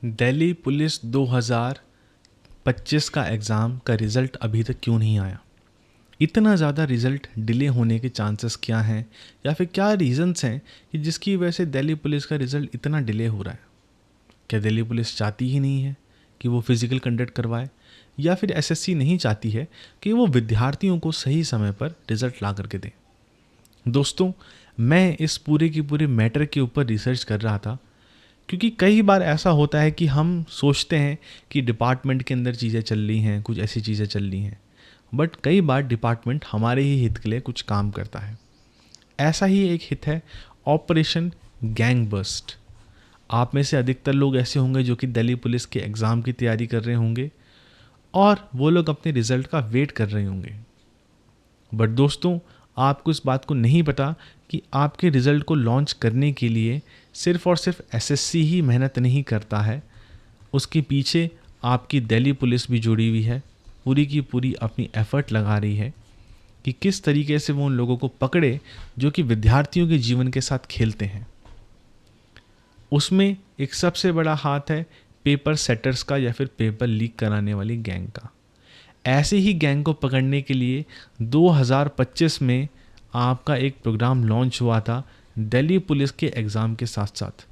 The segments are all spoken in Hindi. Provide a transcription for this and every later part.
दिल्ली पुलिस 2025 का एग्ज़ाम का रिज़ल्ट अभी तक क्यों नहीं आया? इतना ज़्यादा रिज़ल्ट डिले होने के चांसेस क्या हैं, या फिर क्या रीज़न्स हैं कि जिसकी वजह से दिल्ली पुलिस का रिज़ल्ट इतना डिले हो रहा है? क्या दिल्ली पुलिस चाहती ही नहीं है कि वो फिज़िकल कंडक्ट करवाए, या फिर एसएससी नहीं चाहती है कि वो विद्यार्थियों को सही समय पर रिज़ल्ट ला करके दें? दोस्तों, मैं इस पूरे की पूरे मैटर के ऊपर रिसर्च कर रहा था, क्योंकि कई बार ऐसा होता है कि हम सोचते हैं कि डिपार्टमेंट के अंदर चीज़ें चल रही हैं, कुछ ऐसी चीज़ें चल रही हैं, बट कई बार डिपार्टमेंट हमारे ही हित के लिए कुछ काम करता है। ऐसा ही एक हित है ऑपरेशन गैंग बस्ट। आप में से अधिकतर लोग ऐसे होंगे जो कि दिल्ली पुलिस के एग्ज़ाम की तैयारी कर रहे होंगे, और वो लोग अपने रिज़ल्ट का वेट कर रहे होंगे। बट दोस्तों, आपको इस बात को नहीं पता कि आपके रिज़ल्ट को लॉन्च करने के लिए सिर्फ़ और सिर्फ एसएससी ही मेहनत नहीं करता है, उसके पीछे आपकी दिल्ली पुलिस भी जुड़ी हुई है, पूरी की पूरी अपनी एफ़र्ट लगा रही है कि किस तरीके से वो उन लोगों को पकड़े जो कि विद्यार्थियों के जीवन के साथ खेलते हैं। उसमें एक सबसे बड़ा हाथ है पेपर सेटर्स का, या फिर पेपर लीक कराने वाली गैंग का। ऐसे ही गैंग को पकड़ने के लिए 2025 में आपका एक प्रोग्राम लॉन्च हुआ था दिल्ली पुलिस के एग्ज़ाम के साथ साथ,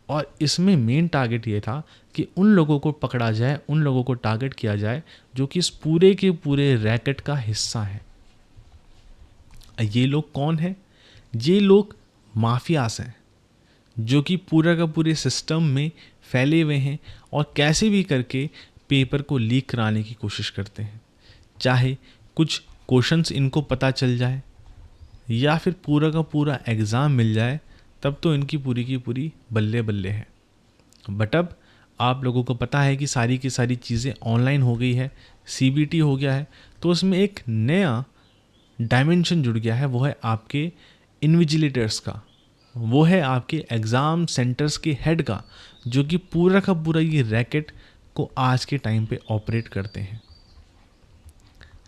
और इसमें मेन टारगेट ये था कि उन लोगों को पकड़ा जाए, उन लोगों को टारगेट किया जाए जो कि इस पूरे के पूरे रैकेट का हिस्सा है। ये लोग कौन है? ये लोग माफियास हैं जो कि पूरा का पूरे सिस्टम में फैले हुए हैं और कैसे भी करके पेपर को लीक कराने की कोशिश करते हैं, चाहे कुछ क्वेश्चंस इनको पता चल जाए या फिर पूरा का पूरा एग्ज़ाम मिल जाए, तब तो इनकी पूरी की पूरी बल्ले बल्ले है। बट अब आप लोगों को पता है कि सारी की सारी चीज़ें ऑनलाइन हो गई है, सीबीटी हो गया है, तो उसमें एक नया डायमेंशन जुड़ गया है, वो है आपके इन्विजिलेटर्स का, वो है आपके एग्ज़ाम सेंटर्स के हेड का, जो कि पूरा का पूरा ये रैकेट को आज के टाइम पे ऑपरेट करते हैं।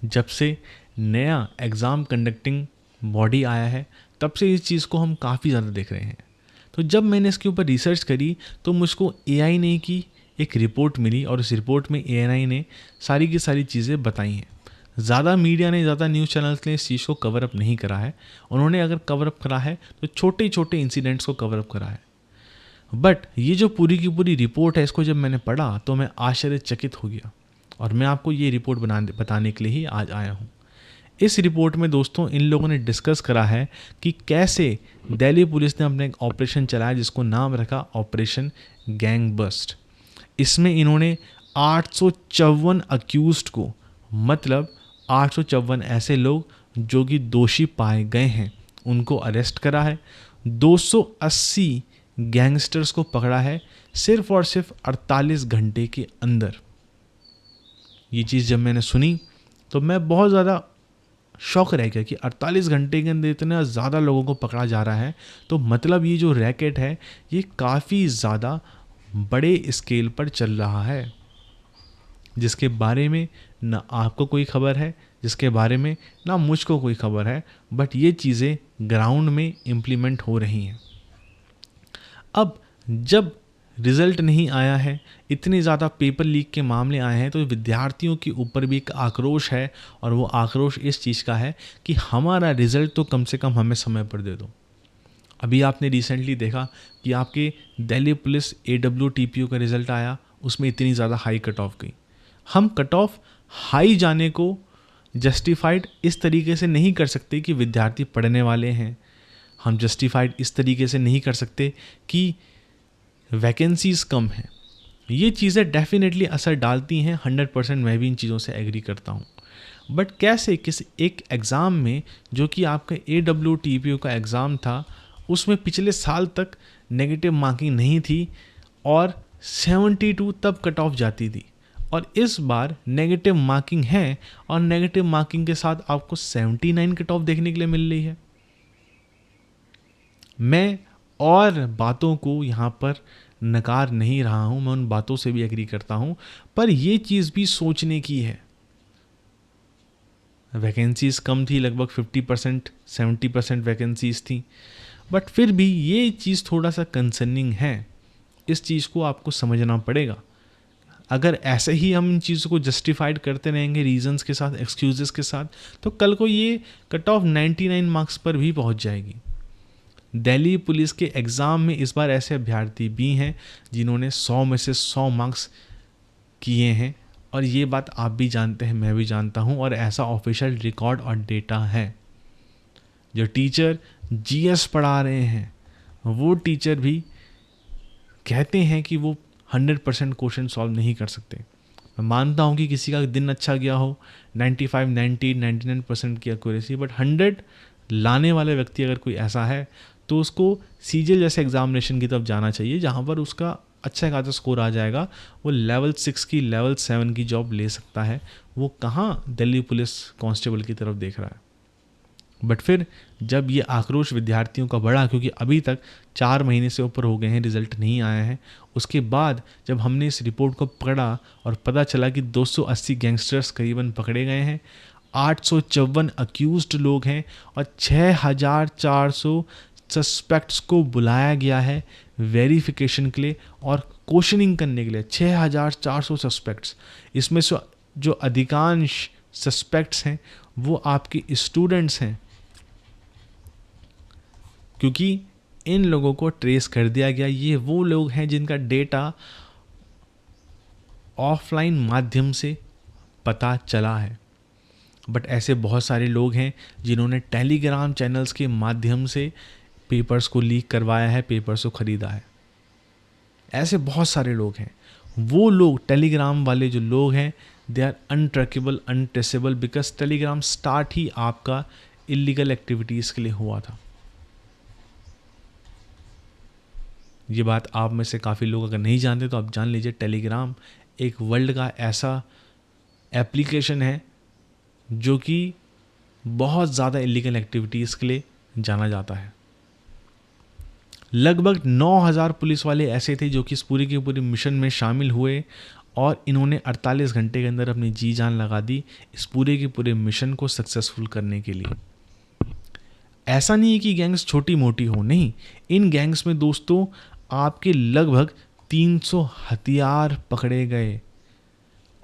जब से नया एग्ज़ाम कंडक्टिंग बॉडी आया है, तब से इस चीज़ को हम काफ़ी ज़्यादा देख रहे हैं। तो जब मैंने इसके ऊपर रिसर्च करी तो मुझको एआई ने की एक रिपोर्ट मिली, और इस रिपोर्ट में एआई ने सारी की सारी चीज़ें बताई हैं। ज़्यादा मीडिया ने, ज़्यादा न्यूज़ चैनल्स ने इस चीज़ को कवर अप नहीं करा है। उन्होंने अगर कवर अप करा है तो छोटे छोटे इंसिडेंट्स को कवर अप करा है। बट ये जो पूरी की पूरी रिपोर्ट है, इसको जब मैंने पढ़ा तो मैं आश्चर्यचकित हो गया, और मैं आपको ये रिपोर्ट बताने के लिए ही आज आया हूँ। इस रिपोर्ट में दोस्तों इन लोगों ने डिस्कस करा है कि कैसे दिल्ली पुलिस ने अपना एक ऑपरेशन चलाया जिसको नाम रखा ऑपरेशन गैंग बस्ट। इसमें इन्होंने 854 अक्यूज्ड को, मतलब 854 ऐसे लोग जो कि दोषी पाए गए हैं, उनको अरेस्ट करा है। 280 गैंगस्टर्स को पकड़ा है सिर्फ और सिर्फ 48 घंटे के अंदर। ये चीज़ जब मैंने सुनी तो मैं बहुत ज़्यादा शौक रह गया कि 48 घंटे के अंदर इतना ज़्यादा लोगों को पकड़ा जा रहा है, तो मतलब ये जो रैकेट है ये काफ़ी ज़्यादा बड़े स्केल पर चल रहा है, जिसके बारे में ना आपको कोई खबर है, जिसके बारे में ना मुझको कोई खबर है, बट ये चीज़ें ग्राउंड में इम्प्लीमेंट हो रही हैं। अब जब रिज़ल्ट नहीं आया है, इतने ज़्यादा पेपर लीक के मामले आए हैं, तो विद्यार्थियों के ऊपर भी एक आक्रोश है, और वो आक्रोश इस चीज़ का है कि हमारा रिज़ल्ट तो कम से कम हमें समय पर दे दो। अभी आपने रिसेंटली देखा कि आपके दिल्ली पुलिस AWTPO का रिज़ल्ट आया, उसमें इतनी ज़्यादा हाई कट ऑफ गई। हम कट ऑफ हाई जाने को जस्टिफाइड इस तरीके से नहीं कर सकते कि विद्यार्थी पढ़ने वाले हैं, हम जस्टिफाइड इस तरीके से नहीं कर सकते कि वैकेंसीज़ कम हैं। ये चीज़ें डेफिनेटली असर डालती हैं, 100% मैं भी इन चीज़ों से एग्री करता हूँ। बट कैसे किसी एक एग्ज़ाम में, जो कि आपका AWTPO का एग्ज़ाम था, उसमें पिछले साल तक नेगेटिव मार्किंग नहीं थी और 72 तब कट ऑफ जाती थी, और इस बार नेगेटिव मार्किंग है और नेगेटिव मार्किंग के साथ आपको 79 कट ऑफ देखने के लिए मिल रही है। मैं और बातों को यहाँ पर नकार नहीं रहा हूँ, मैं उन बातों से भी एग्री करता हूँ, पर ये चीज़ भी सोचने की है। वैकेंसीज़ कम थी, लगभग 50% 70% वैकेंसीज़ थी, बट फिर भी ये चीज़ थोड़ा सा कंसर्निंग है। इस चीज़ को आपको समझना पड़ेगा। अगर ऐसे ही हम इन चीज़ों को जस्टिफाइड करते रहेंगे रीजंस के साथ, एक्सक्यूजेस के साथ, तो कल को ये कट ऑफ 99 मार्क्स पर भी पहुंच जाएगी। दिल्ली पुलिस के एग्ज़ाम में इस बार ऐसे अभ्यर्थी भी हैं जिन्होंने 100 में से 100 मार्क्स किए हैं, और ये बात आप भी जानते हैं, मैं भी जानता हूँ, और ऐसा ऑफिशियल रिकॉर्ड और डेटा है। जो टीचर जीएस पढ़ा रहे हैं वो टीचर भी कहते हैं कि वो 100% क्वेश्चन सॉल्व नहीं कर सकते। मैं मानता हूँ कि किसी का दिन अच्छा गया हो, 95, 90, 99% की एक्यूरेसी, बट 100 लाने वाले व्यक्ति अगर कोई ऐसा है तो उसको सीजीएल जैसे एग्जामिनेशन की तरफ जाना चाहिए, जहाँ पर उसका अच्छा खासा स्कोर आ जाएगा, वो लेवल 6 की, लेवल 7 की जॉब ले सकता है। वो कहाँ दिल्ली पुलिस कांस्टेबल की तरफ देख रहा है। बट फिर जब ये आक्रोश विद्यार्थियों का बढ़ा, क्योंकि अभी तक 4 महीने से ऊपर हो गए हैं, रिजल्ट नहीं आया है, उसके बाद जब हमने इस रिपोर्ट को पढ़ा और पता चला कि 280 गैंगस्टर्स करीबन पकड़े गए हैं, 854 अक्यूज्ड लोग हैं और 6400 सस्पेक्ट्स को बुलाया गया है वेरिफिकेशन के लिए और क्वेश्चनिंग करने के लिए। 6400 सस्पेक्ट्स, इसमें से जो अधिकांश सस्पेक्ट्स हैं वो आपके स्टूडेंट्स हैं, क्योंकि इन लोगों को ट्रेस कर दिया गया। ये वो लोग हैं जिनका डेटा ऑफलाइन माध्यम से पता चला है। बट ऐसे बहुत सारे लोग हैं जिन्होंने टेलीग्राम चैनल्स के माध्यम से पेपर्स को लीक करवाया है, पेपर्स को ख़रीदा है। ऐसे बहुत सारे लोग हैं। वो लोग, टेलीग्राम वाले जो लोग हैं, they are untrackable, untraceable, because Telegram start ही आपका इलीगल एक्टिविटीज़ के लिए हुआ था। ये बात आप में से काफ़ी लोग अगर नहीं जानते तो आप जान लीजिए, टेलीग्राम एक वर्ल्ड का ऐसा एप्लीकेशन है जो कि बहुत ज़्यादा इलीगल एक्टिविटीज़ के लिए जाना जाता है। लगभग 9000 पुलिस वाले ऐसे थे जो कि इस पूरी के पूरे मिशन में शामिल हुए और इन्होंने 48 घंटे के अंदर अपनी जी जान लगा दी इस पूरे के पूरे मिशन को सक्सेसफुल करने के लिए। ऐसा नहीं है कि गैंग्स छोटी मोटी हो, नहीं, इन गैंग्स में दोस्तों आपके लगभग 300 हथियार पकड़े गए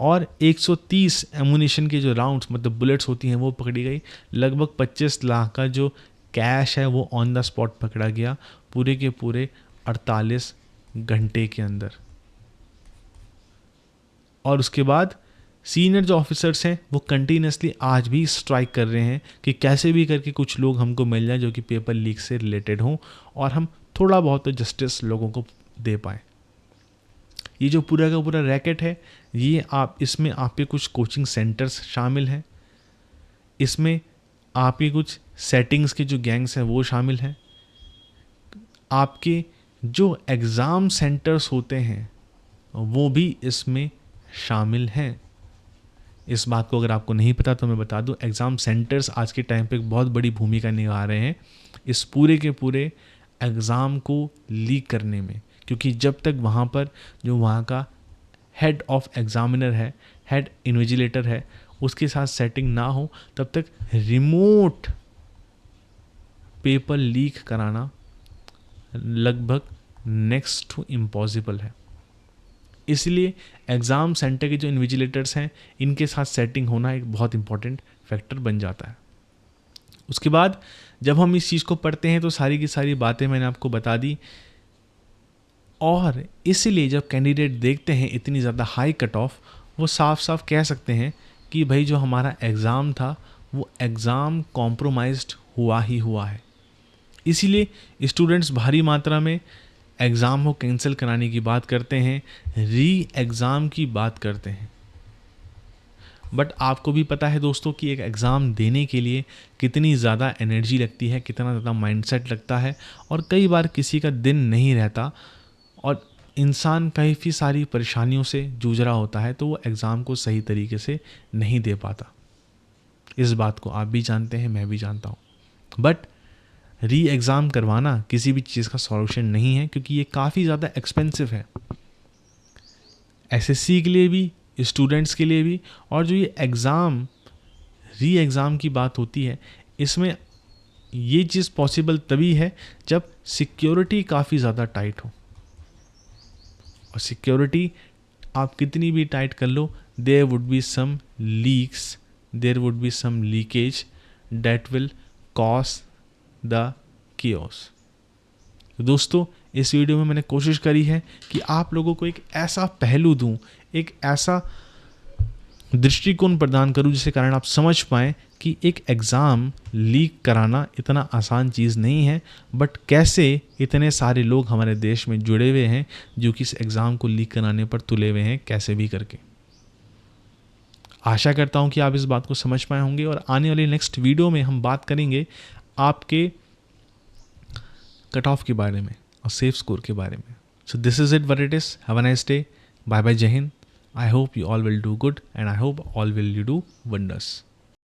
और 130 एमुनिशन के जो राउंड्स, मतलब बुलेट्स होती हैं, वो पकड़ी गई। लगभग 25 लाख का जो कैश है वो ऑन द स्पॉट पकड़ा गया पूरे के पूरे 48 घंटे के अंदर। और उसके बाद सीनियर जो ऑफिसर्स हैं वो कंटिन्यूसली आज भी स्ट्राइक कर रहे हैं कि कैसे भी करके कुछ लोग हमको मिल जाए जो कि पेपर लीक से रिलेटेड हों और हम थोड़ा बहुत तो जस्टिस लोगों को दे पाएँ। ये जो पूरा का पूरा रैकेट है, ये इसमें आपके कुछ कोचिंग सेंटर्स शामिल हैं, इसमें आपके कुछ सेटिंग्स के जो गैंग्स हैं वो शामिल हैं, आपके जो एग्ज़ाम सेंटर्स होते हैं वो भी इसमें शामिल हैं। इस बात को अगर आपको नहीं पता तो मैं बता दूं, एग्ज़ाम सेंटर्स आज के टाइम पे एक बहुत बड़ी भूमिका निभा रहे हैं इस पूरे के पूरे एग्ज़ाम को लीक करने में, क्योंकि जब तक वहाँ पर जो वहाँ का हेड ऑफ एग्ज़ामिनर है, हेड इन्विजिलेटर है, उसके साथ सेटिंग ना हो तब तक रिमोट पेपर लीक कराना लगभग नेक्स्ट टू इम्पॉसिबल है। इसलिए एग्ज़ाम सेंटर के जो इन्विजिलेटर्स हैं इनके साथ सेटिंग होना एक बहुत इंपॉर्टेंट फैक्टर बन जाता है। उसके बाद जब हम इस चीज़ को पढ़ते हैं तो सारी की सारी बातें मैंने आपको बता दी, और इसलिए जब कैंडिडेट देखते हैं इतनी ज़्यादा हाई कट ऑफ, वो साफ साफ कह सकते हैं कि भाई जो हमारा एग्ज़ाम था वो एग्ज़ाम कॉम्प्रोमाइज्ड हुआ ही हुआ है। इसीलिए स्टूडेंट्स भारी मात्रा में एग्ज़ाम को कैंसिल कराने की बात करते हैं, री एग्ज़ाम की बात करते हैं। बट आपको भी पता है दोस्तों कि एक एग्ज़ाम देने के लिए कितनी ज़्यादा एनर्जी लगती है, कितना ज़्यादा माइंडसेट लगता है, और कई बार किसी का दिन नहीं रहता और इंसान काफ़ी सारी परेशानियों से जूझ रहा होता है, तो वो एग्ज़ाम को सही तरीके से नहीं दे पाता। इस बात को आप भी जानते हैं, मैं भी जानता हूँ। बट री एग्ज़ाम करवाना किसी भी चीज़ का सॉल्यूशन नहीं है, क्योंकि ये काफ़ी ज़्यादा एक्सपेंसिव है एसएससी के लिए भी, स्टूडेंट्स के लिए भी। और जो ये एग्ज़ाम, री एग्ज़ाम की बात होती है, इसमें ये चीज़ पॉसिबल तभी है जब सिक्योरिटी काफ़ी ज़्यादा टाइट हो। और सिक्योरिटी आप कितनी भी टाइट कर लो, there would be some leaks, there would be some leakage that will cause the chaos। तो दोस्तों, इस वीडियो में मैंने कोशिश करी है कि आप लोगों को एक ऐसा पहलू दूं, एक ऐसा दृष्टिकोण प्रदान करूं जिसके कारण आप समझ पाएँ कि एक एग्ज़ाम लीक कराना इतना आसान चीज़ नहीं है, बट कैसे इतने सारे लोग हमारे देश में जुड़े हुए हैं जो कि इस एग्ज़ाम को लीक कराने पर तुले हुए हैं, कैसे भी करके। आशा करता हूं कि आप इस बात को समझ पाए होंगे और आने वाली नेक्स्ट वीडियो में हम बात करेंगे आपके कट ऑफ के बारे में और सेफ स्कोर के बारे में। So this is it what it is. Have a nice day. Bye bye. Jai Hind. I hope you all will do good and I hope all will you do wonders.